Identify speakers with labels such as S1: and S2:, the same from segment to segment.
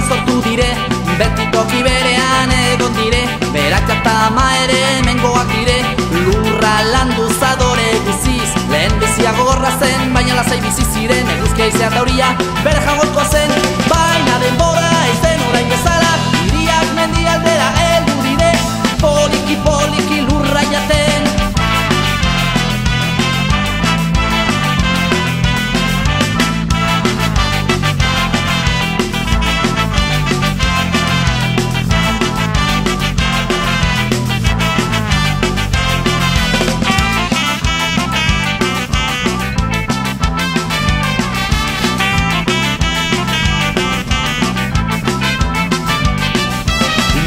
S1: sortu dire, beti toki berean egon dire, berak eta ama ere mengoak dire, lurra landu zadore guziz, lehen bizia gogorra zen, baina lasai bizi ziren, eguzkia izea tauria, bere jagolkoa zen, baina denbora ez den orain bezala, hiriak mendialdera heldu dire, poliki poliki lurra jaten.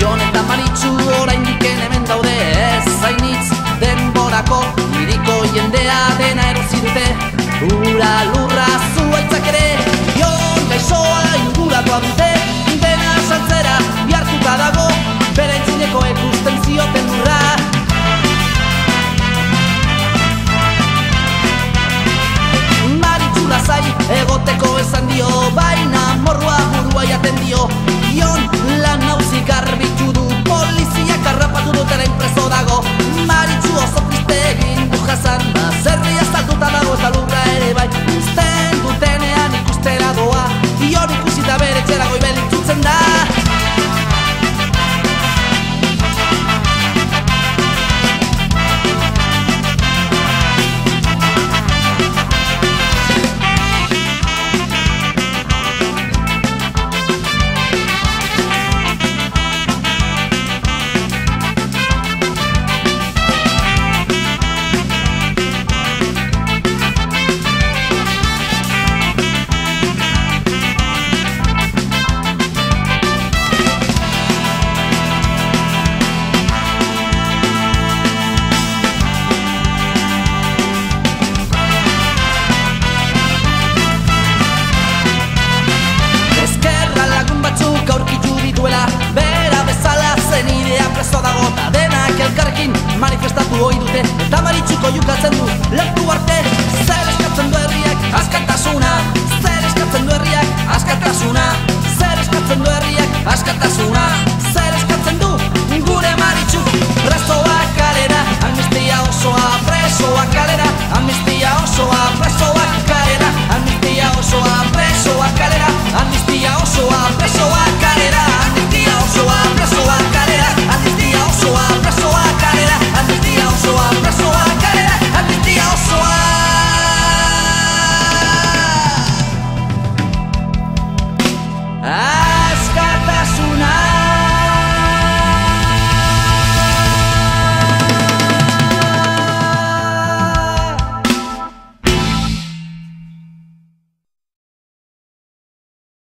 S1: Jon eta Maritxu oraindik hemen daude, ez zainitz denborako, hiriko jendea dena erosi dute, ura lurra zuaitzak ere, Jon gaixoa inguratua dute, dena saltzera bihartuta dago, bere entzineko ekusten zioten lurra. Maritxu lasai egoteko esan dio, baina morrua burua jaten dio, Jon lan nauzik garbitu du, poliziak harrapatu duteren preso dago, Maritxu oso triste egin du jasan, zerria saltuta dago eta lurra ere bai, uzten dutenean ikustera doa, Jon ikusita bere txera goibel itzutzen da. Bera bezala zen idea preso dago, eta denak elkarrekin manifestatu hoi dute, eta Maritxuko jukatzen du lertu arte. Zer eskatzen du herriak askatasuna, zer eskatzen du herriak askatasuna, zer eskatzen du herriak askatasuna.